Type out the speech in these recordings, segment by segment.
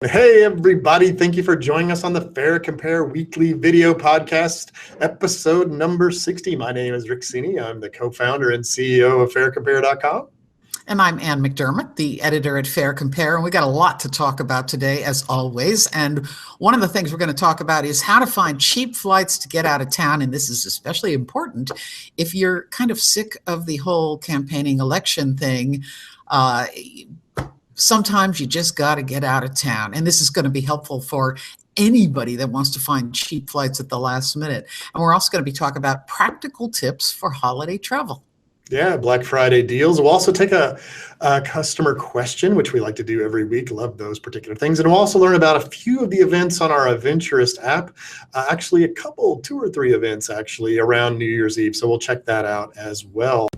Hey, everybody. Thank you for joining us on the FareCompare weekly video podcast, episode number 60. My name is Rick Cini. I'm the co-founder and CEO of FareCompare.com. And I'm Ann McDermott, the editor at FareCompare, and we got a lot to talk about today, as always. And one of the things we're going to talk about is how to find cheap flights to get out of town. And this is especially important if you're kind of sick of the whole campaigning election thing. Sometimes you just got to get out of town. And this is going to be helpful for anybody that wants to find cheap flights at the last minute. And we're also going to be talking about practical tips for holiday travel. Yeah, Black Friday deals. We'll also take a customer question, which we like to do every week. Love those particular things. And we'll also learn about a few of the events on our Adventurist app. Actually, a couple, 2 or 3 events actually around New Year's Eve. So we'll check that out as well.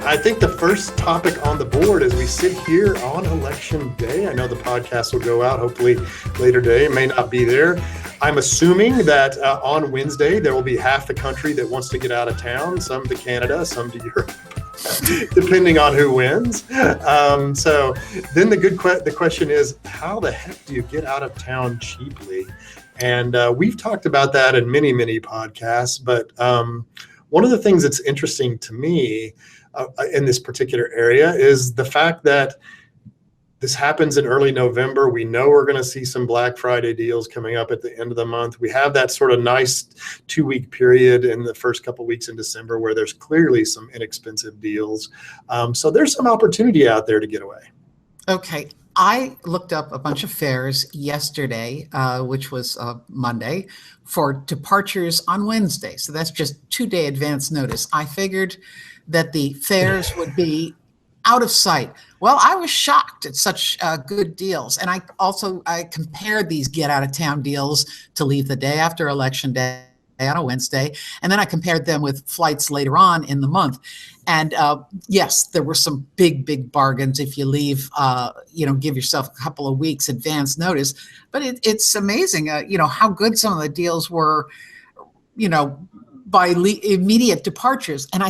I think the first topic on the board as we sit here on election day, I know the podcast will go out hopefully later today, it may not be there. I'm assuming that on Wednesday, there will be half the country that wants to get out of town, some to Canada, some to Europe, depending on who wins. So then the question is, how the heck do you get out of town cheaply? And we've talked about that in many, many podcasts, but one of the things that's interesting to me in this particular area is the fact that this happens in early November. We know we're going to see some Black Friday deals coming up at the end of the month. We have that sort of nice 2-week period in the first couple of weeks in December where there's clearly some inexpensive deals. So there's some opportunity out there to get away. Okay. I looked up a bunch of fares yesterday, which was Monday, for departures on Wednesday. So that's just 2-day advance notice. I figured that the fares would be out of sight. Well, I was shocked at such good deals. And I compared these get out of town deals to leave the day after Election Day on a Wednesday. And then I compared them with flights later on in the month. And yes, there were some big bargains if you leave, give yourself a couple of weeks advance notice. But it's amazing, how good some of the deals were, by immediate departures. And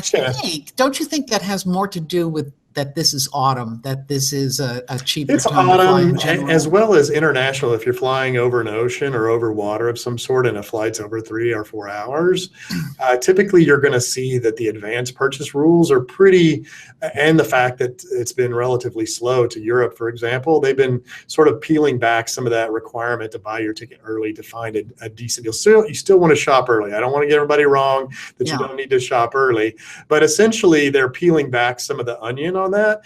don't you think that has more to do with that this is autumn, that this is a cheaper It's time autumn to fly in as well as international. If you're flying over an ocean or over water of some sort and a flight's over 3 or 4 hours, typically you're going to see that the advance purchase rules are pretty, and the fact that it's been relatively slow to Europe, for example, they've been sort of peeling back some of that requirement to buy your ticket early to find a decent deal. You still want to shop early. I don't want to get everybody wrong that you don't need to shop early, but essentially they're peeling back some of the onion on that,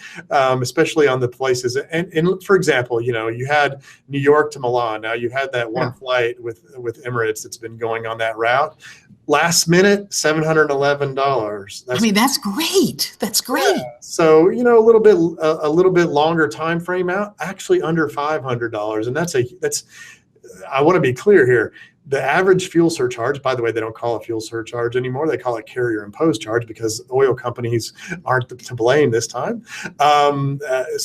especially on the places. And for example, you had New York to Milan. Now you had that one flight with Emirates that's been going on that route. Last minute, $711. That's great. That's great. Yeah. So, a little bit longer time frame out, actually under $500. And I want to be clear here. The average fuel surcharge, by the way, they don't call it fuel surcharge anymore. They call it carrier imposed charge because oil companies aren't to blame this time. So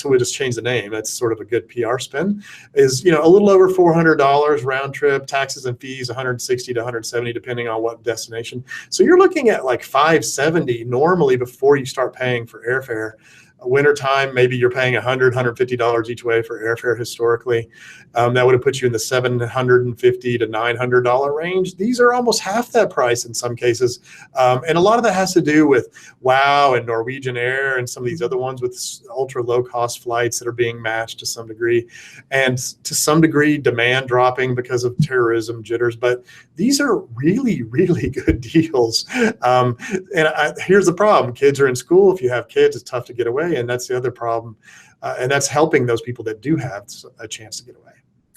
we just changed the name. That's sort of a good PR spin. Is, a little over $400 round trip, taxes and fees, $160 to $170, depending on what destination. So you're looking at like $570 normally before you start paying for airfare. Wintertime, maybe you're paying $100, $150 each way for airfare historically. That would have put you in the $750 to $900 range. These are almost half that price in some cases. And a lot of that has to do with WOW and Norwegian Air and some of these other ones with ultra low cost flights that are being matched to some degree. And to some degree, demand dropping because of terrorism jitters. But these are really, really good deals. Here's the problem. Kids are in school. If you have kids, it's tough to get away. And that's the other problem. And that's helping those people that do have a chance to get away.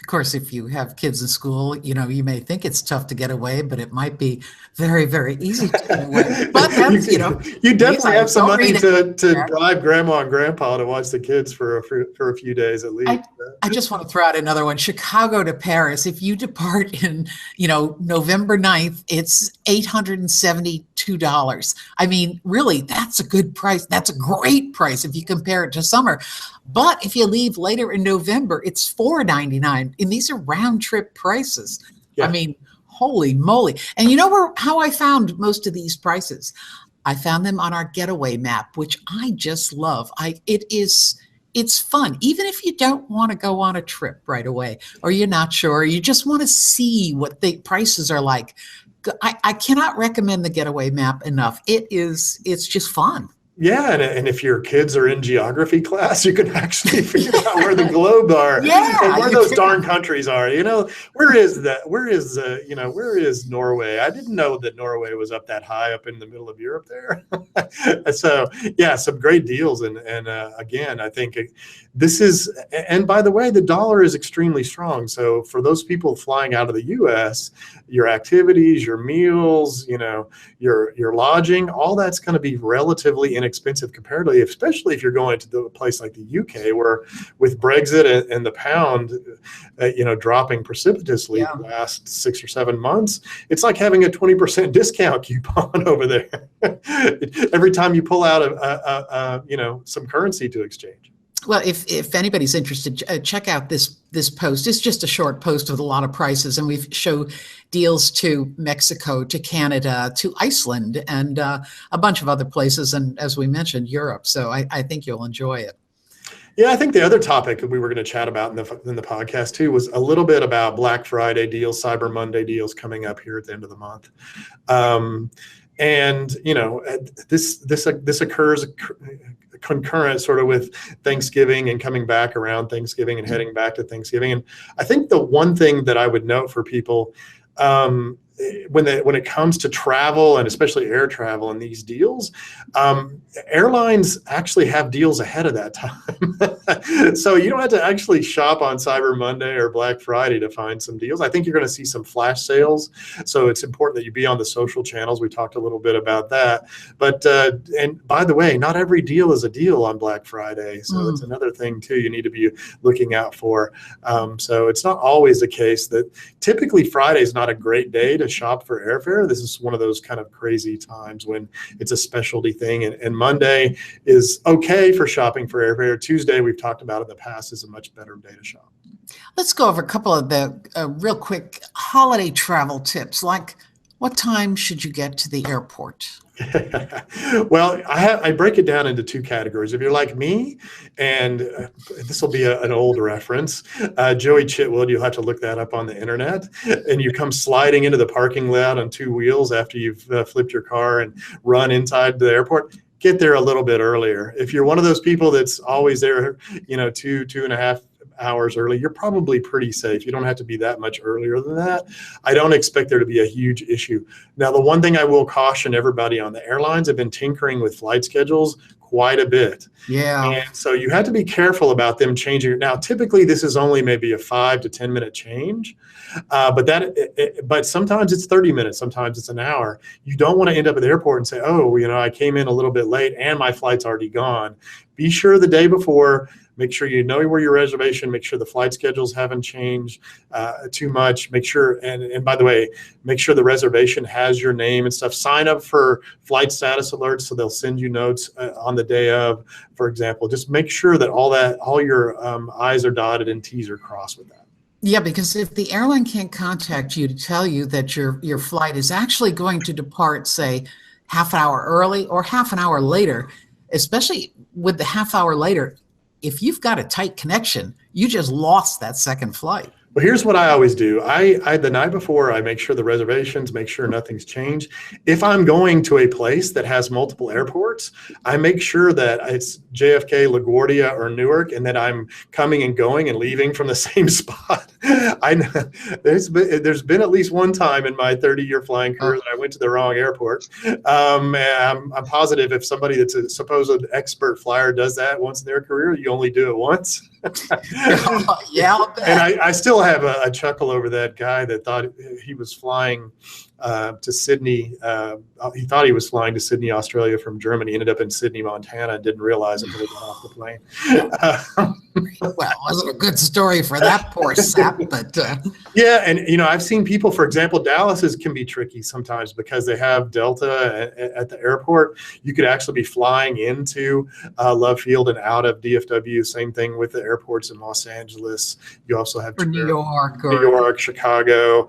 Of course, if you have kids in school, you may think it's tough to get away, but it might be very, very easy to get away. But that's, you definitely have some money to bribe grandma and grandpa to watch the kids for a few days at least. I just want to throw out another one. Chicago to Paris. If you depart in, November 9th, it's $872. I mean, really, that's a good price. That's a great price if you compare it to summer. But if you leave later in November, it's $499. And these are round trip prices. Yeah. I mean, Holy moly. And you know how I found most of these prices? I found them on our getaway map, which I just love. It's fun. Even if you don't want to go on a trip right away, or you're not sure, you just want to see what the prices are like. I cannot recommend the getaway map enough. It's just fun. Yeah, and if your kids are in geography class, you can actually figure out where the globe are and where those darn countries are. Where is that? Where is Norway? I didn't know that Norway was up that high up in the middle of Europe there. So yeah, some great deals. And again, I think this is, and by the way, the dollar is extremely strong. So for those people flying out of the US, your activities, your meals, your lodging, all that's going to be relatively inexpensive comparatively, especially if you're going to a place like the UK, where with Brexit and the pound, dropping precipitously the last 6 or 7 months, it's like having a 20% discount coupon over there every time you pull out some currency to exchange. Well, if anybody's interested, check out this post. It's just a short post with a lot of prices, and we show deals to Mexico, to Canada, to Iceland, and a bunch of other places, and as we mentioned, Europe. So I think you'll enjoy it. Yeah, I think the other topic that we were going to chat about in the podcast too was a little bit about Black Friday deals, Cyber Monday deals coming up here at the end of the month. And this occurs concurrent sort of with Thanksgiving and coming back around Thanksgiving and heading back to Thanksgiving. And I think the one thing that I would note for people when it comes to travel, and especially air travel and these deals, airlines actually have deals ahead of that time. So you don't have to actually shop on Cyber Monday or Black Friday to find some deals. I think you're going to see some flash sales. So it's important that you be on the social channels. We talked a little bit about that. But and by the way, not every deal is a deal on Black Friday. So it's another thing too you need to be looking out for. So it's not always the case that typically Friday is not a great day to shop for airfare. This is one of those kind of crazy times when it's a specialty thing. And Monday is okay for shopping for airfare. Tuesday, we've talked about in the past, is a much better day to shop. Let's go over a couple of the real quick holiday travel tips, like what time should you get to the airport? Well, I break it down into two categories. If you're like me, and this will be an old reference, Joey Chitwood, you'll have to look that up on the internet, and you come sliding into the parking lot on two wheels after you've flipped your car and run inside the airport. Get there a little bit earlier. If you're one of those people that's always there, 2.5 hours early, you're probably pretty safe. You don't have to be that much earlier than that. I don't expect there to be a huge issue. Now, the one thing I will caution everybody on, the airlines have been tinkering with flight schedules quite a bit. Yeah. And so you have to be careful about them changing it. Now, typically this is only maybe a 5 to 10 minute change, but sometimes it's 30 minutes, sometimes it's an hour. You don't want to end up at the airport and say, oh, I came in a little bit late and my flight's already gone. Be sure the day before, make sure you know where your reservation, make sure the flight schedules haven't changed too much. Make sure, and by the way, make sure the reservation has your name and stuff. Sign up for flight status alerts so they'll send you notes on the day of, for example. Just make sure that all your I's are dotted and T's are crossed with that. Yeah, because if the airline can't contact you to tell you that your flight is actually going to depart, say, half an hour early or half an hour later, especially with the half hour later, if you've got a tight connection, you just lost that second flight. Well, here's what I always do. I the night before, I make sure the reservations, make sure nothing's changed. If I'm going to a place that has multiple airports, I make sure that it's JFK, LaGuardia, or Newark, and that I'm coming and going and leaving from the same spot. There's been at least one time in my 30-year flying career that I went to the wrong airport. I'm positive if somebody that's a supposed expert flyer does that once in their career, you only do it once. Yeah, and I still have a chuckle over that guy that thought he was flying to Sydney. He thought he was flying to Sydney, Australia from Germany, ended up in Sydney, Montana, and didn't realize until he got off the plane. Well, it wasn't a good story for that poor sap, but yeah, and I've seen people, for example, Dallas can be tricky sometimes because they have Delta at the airport. You could actually be flying into Love Field and out of DFW. Same thing with the airports in Los Angeles. You also have New York, Chicago.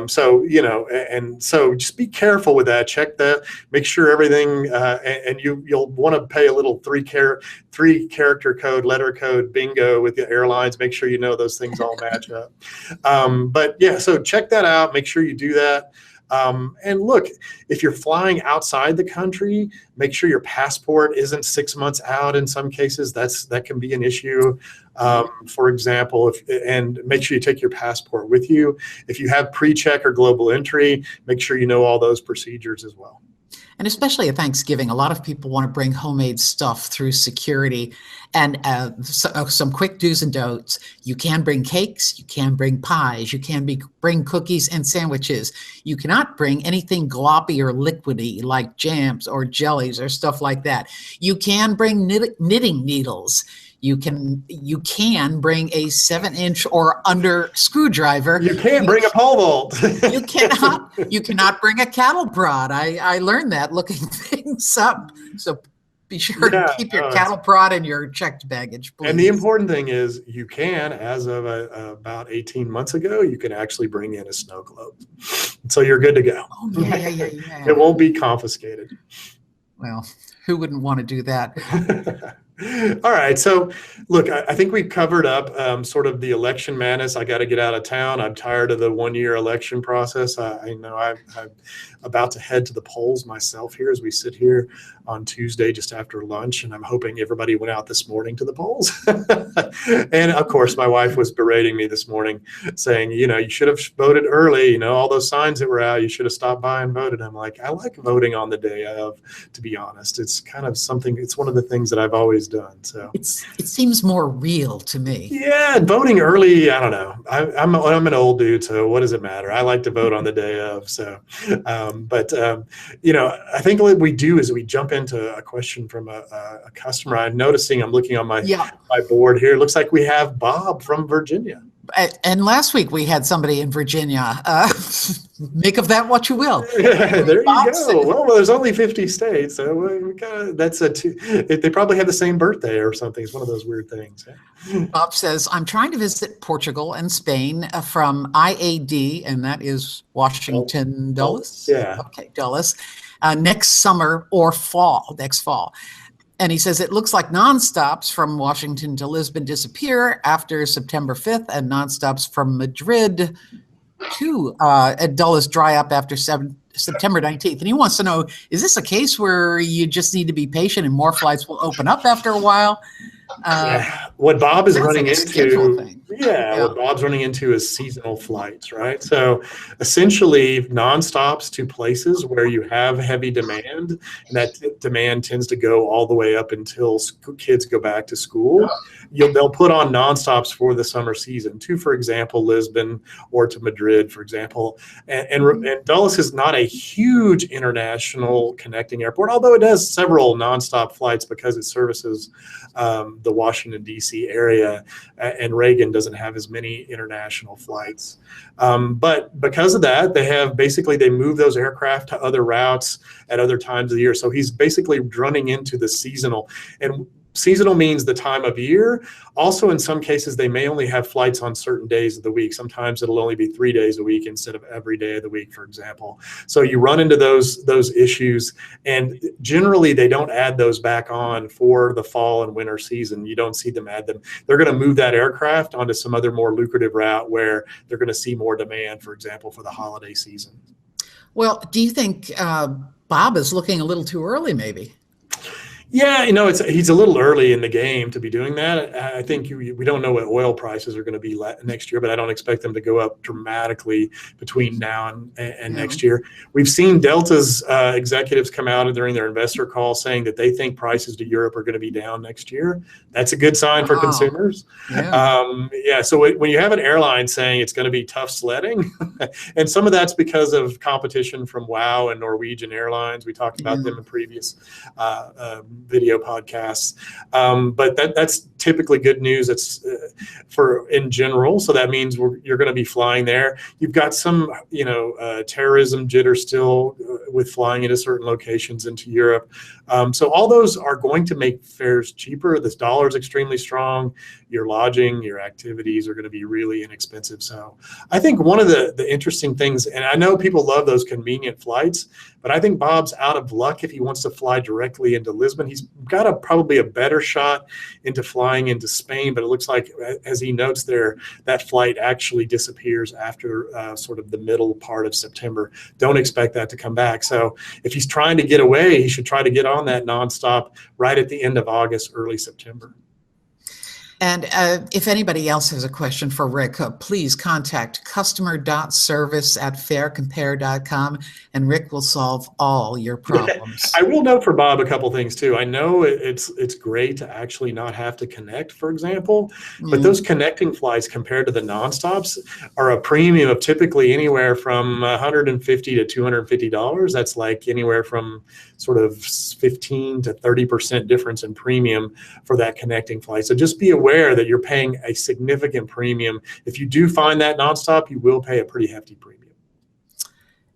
So and so just be careful with that. Check that. Make sure everything, and you'll want to pay a little three character code, letter code bingo with the airlines. Make sure you know those things all match up. But yeah, so check that out. Make sure you do that. And look, if you're flying outside the country, make sure your passport isn't 6 months out. In some cases, that can be an issue. For example, and make sure you take your passport with you. If you have pre-check or global entry, make sure you know all those procedures as well. And especially at Thanksgiving, a lot of people want to bring homemade stuff through security. And some quick do's and don'ts. You can bring cakes, you can bring pies, you can bring cookies and sandwiches. You cannot bring anything gloppy or liquidy like jams or jellies or stuff like that. You can bring knitting needles. You can bring a 7-inch or under screwdriver. You can't bring a pole vault. You cannot bring a cattle prod. I learned that looking things up. So be sure to keep your cattle prod in your checked baggage, please. And the important thing is you can, as of about 18 months ago, you can actually bring in a snow globe. So you're good to go. Oh, yeah. It won't be confiscated. Well, who wouldn't want to do that? All right. So, look, I think we covered up sort of the election madness. I got to get out of town. I'm tired of the one-year election process. I know I'm about to head to the polls myself here as we sit here on Tuesday just after lunch, and I'm hoping everybody went out this morning to the polls. And of course, my wife was berating me this morning, saying, you should have voted early. All those signs that were out, you should have stopped by and voted. I'm like, I like voting on the day of, to be honest. It's kind of something. It's one of the things that I've always done. So it seems more real to me. Yeah, voting early, I don't know. I'm an old dude, so what does it matter? I like to vote on the day of. So, I think what we do is we jump into a question from a customer. I'm looking on my board here. It looks like we have Bob from Virginia. And last week we had somebody in Virginia. Make of that what you will. Yeah, there you go. Well, there's only 50 states, so they probably have the same birthday or something. It's one of those weird things. Yeah. Bob says, I'm trying to visit Portugal and Spain from IAD, and that is Washington Dulles. Yeah. Okay, Dulles. Next summer or next fall. And he says, it looks like nonstops from Washington to Lisbon disappear after September 5th, and nonstops from Madrid to Dulles dry up after September 19th. And he wants to know, is this a case where you just need to be patient and more flights will open up after a while? What Bob is running into, what Bob's running into is seasonal flights, right? So essentially nonstops to places where you have heavy demand, and that demand tends to go all the way up until kids go back to school. They'll put on nonstops for the summer season to, for example, Lisbon or to Madrid, for example. And Dulles is not a huge international connecting airport, although it does several nonstop flights because it services the Washington, D.C. area, and Reagan doesn't have as many international flights. But because of that, they move those aircraft to other routes at other times of the year. So he's basically running into the seasonal. And seasonal means the time of year. Also, in some cases, they may only have flights on certain days of the week. Sometimes it'll only be 3 days a week instead of every day of the week, for example. So you run into those issues, and generally they don't add those back on for the fall and winter season. You don't see them add them. They're going to move that aircraft onto some other more lucrative route where they're going to see more demand, for example, for the holiday season. Well, do you think Bob is looking a little too early, maybe? Yeah, he's a little early in the game to be doing that. I think we don't know what oil prices are going to be next year, but I don't expect them to go up dramatically between now and No. next year. We've seen Delta's executives come out during their investor call saying that they think prices to Europe are going to be down next year. That's a good sign for Wow. consumers. Yeah. Yeah, so when you have an airline saying it's going to be tough sledding, and some of that's because of competition from WOW and Norwegian Airlines. We talked about them in previous video podcasts, but that's typically good news. It's for in general, so that means you're going to be flying there. You've got some terrorism jitter still with flying into certain locations into Europe, so all those are going to make fares cheaper. This dollar is extremely strong. Your lodging, your activities are going to be really inexpensive. So I think one of the interesting things, and I know people love those convenient flights, but I think Bob's out of luck if he wants to fly directly into Lisbon. He's got probably a better shot into flying into Spain, but it looks like, as he notes there, that flight actually disappears after sort of the middle part of September. Don't expect that to come back. So if he's trying to get away, he should try to get on that nonstop right at the end of August, early September. And if anybody else has a question for Rick, please contact customer.service@faircompare.com, and Rick will solve all your problems. I will note for Bob a couple things too. I know it's great to actually not have to connect, for example, but those connecting flights compared to the nonstops are a premium of typically anywhere from $150 to $250. That's like anywhere from sort of 15 to 30% difference in premium for that connecting flight. So just be aware that you're paying a significant premium. If you do find that nonstop, you will pay a pretty hefty premium.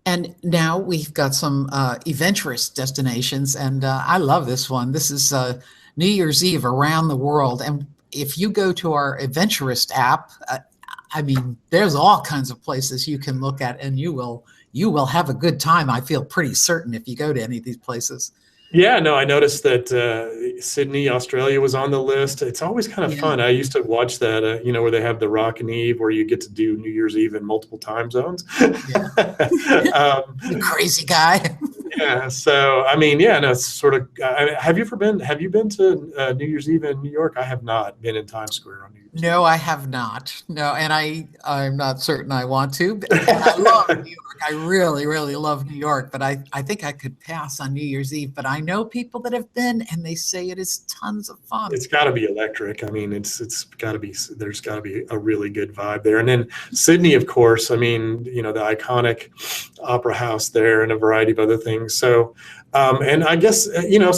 And now we've got some eventurous destinations, and I love this one. This is New Year's Eve around the world. And if you go to our Adventurist app, I mean, there's all kinds of places you can look at, and you will have a good time. I feel pretty certain if you go to any of these places. Yeah, no, I noticed that Sydney, Australia was on the list. It's always kind of fun. I used to watch that, where they have the Rockin' Eve, where you get to do New Year's Eve in multiple time zones. You crazy guy. Yeah. So, I mean, yeah, no, it's sort of, have you been to New Year's Eve in New York? I have not been in Times Square on New Year's Eve. No, I have not. No, and I'm not certain I want to. And I love New York. I really, really love New York, but I think I could pass on New Year's Eve. But I know people that have been, and they say it is tons of fun. It's got to be electric. I mean, there's got to be a really good vibe there. And then Sydney, of course, I mean, the iconic opera house there and a variety of other things. So, and I guess,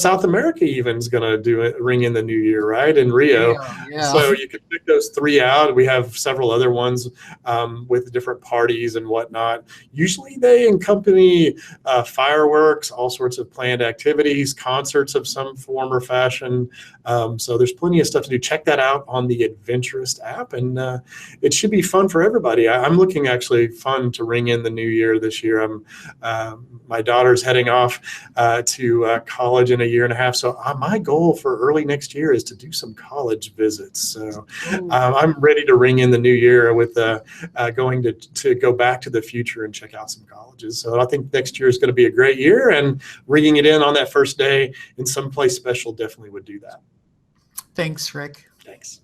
South America even is going to ring in the new year, right? In Rio. Yeah. So you can pick those three out. We have several other ones with different parties and whatnot. Usually they accompany fireworks, all sorts of planned activities, concerts of some form or fashion. So there's plenty of stuff to do. Check that out on the Adventurist app, and it should be fun for everybody. I'm looking actually fun to ring in the new year this year. My daughter's heading off to college in a year and a half. So my goal for early next year is to do some college visits. So I'm ready to ring in the new year with going to go back to the future and check out some colleges. So I think next year is going to be a great year, and ringing it in on that first day in some place special definitely would do that. Thanks, Rick. Thanks.